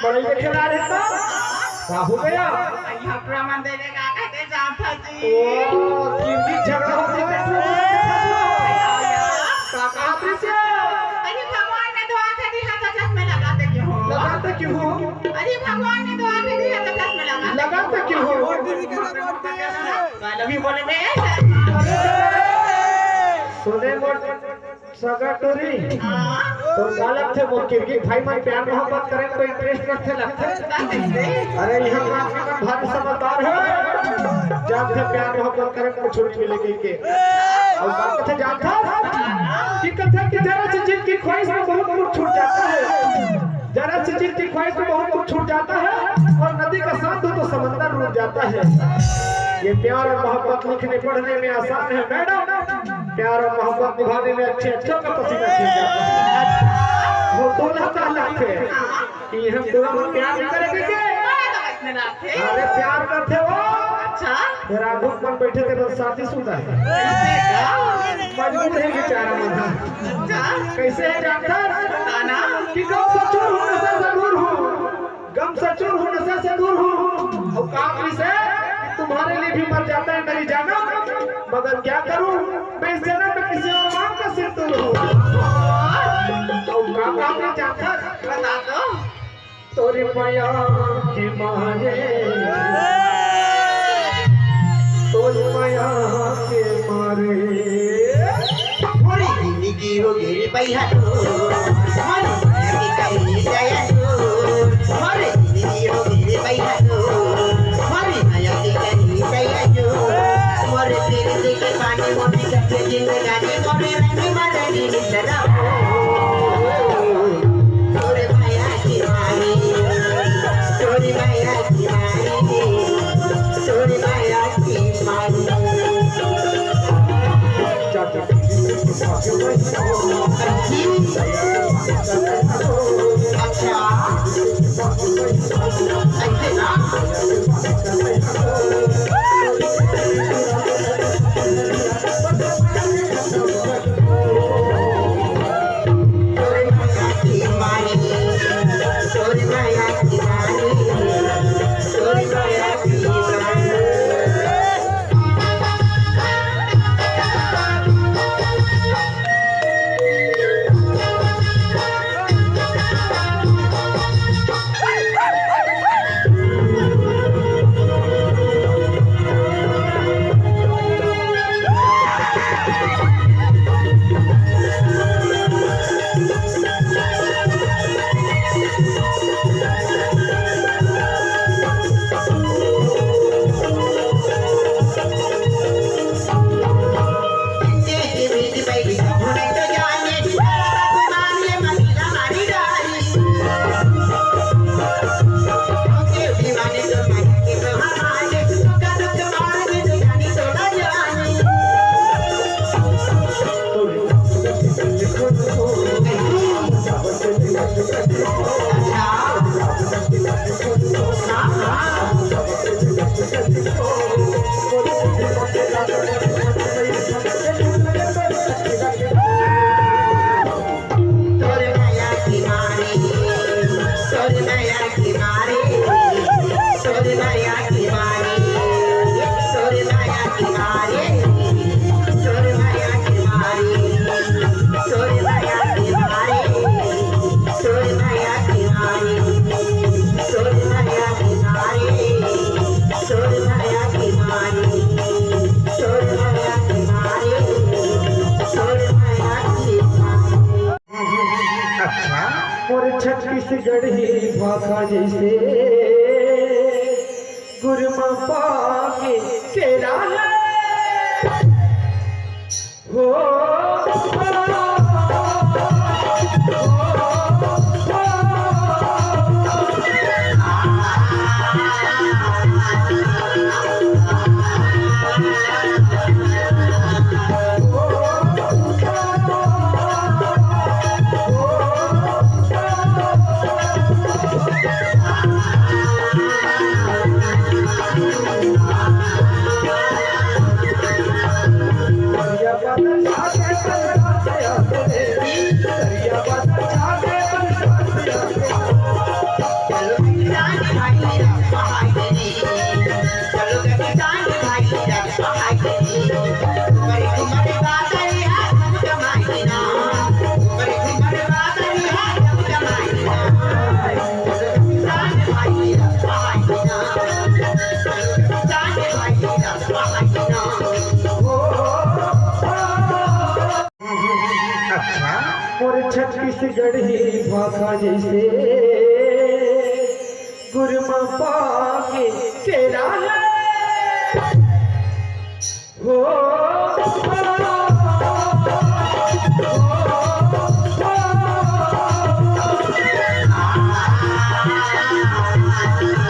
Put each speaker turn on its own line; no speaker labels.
बड़े खिला रहे तो क्या हो गया?
यहाँ प्रमाण देने का कहते जाता जी।
ओ कितनी झगड़ा होती है काका प्रीति।
अरे भगवान ने दुआ कर दी है तो चश्मे लगाते क्यों हो?
लगाते क्यों हो?
अरे भगवान ने दुआ कर दी है तो चश्मे
लगाते क्यों हो?
अभी बोलेंगे
सुने मोट सगाटोरी तो गलत थे वो किरगी भाई मन प्यार मोहब्बत करें तो इंटरेस्ट रखते लगते। अरे यहाँ का आपका भारी समझदार है जब थे प्यार मोहब्बत करें तो छुट्टी मिलेगी के और बात थे जानता कि कथा की जरा से जिद की ख्वाहिश में बहुत कुछ छूट जाता है। जरा से जिद की ख्वाहिश में बहुत कुछ छूट जाता है और नदी का साथ हो तो समंदर डूब जाता है। ये प्यार और मोहब्बत लिखने पढ़ने में आसान है मैडम, प्यार और मोहब्बत निभाने में अच्छे अच्छों का पसीना छूट जाता है। वो दूल्हा कहलाते हैं कि हम दूल्हा प्यार नहीं करेंगे के? अरे प्यार करते हो
अच्छा
फिर आगू पर बैठे थे बस शादी शुदा है मजबूर है बेचारा मना कैसे है जानता कि गम सचूर होने से दूर हूँ, गम सचूर होने से दूर हूँ और काम से तुम्हारे लिए भी मर जाता है मेरी जाना, मगर क्या करूं मैं इस जन्म में किसी और मां का सिर तोड़ूं। तो काम नहीं चाहता
बता दो
तोरी माया के मारे, तोरी माया के मारे
मोरी जिंदगी हो गई भैया तो मानो की कहीं जाया तो मोरी जिंदगी हो गई भैया तो मोरी माया की कहीं जाया तो मोरे तेरे देखे पानी मोरी करके जिंदगानी मोरे रंग मारनी निसरा तोरे माया की मारी तोरी माया की मारी तोरी माया की मारी अच्छा ऐसे ना
गढ़ी भाखा जैसे गुरमा पाके केरा हो छत्तीसगढ़ी भाखा जैसे गुरमा पाके केरा हो
Ah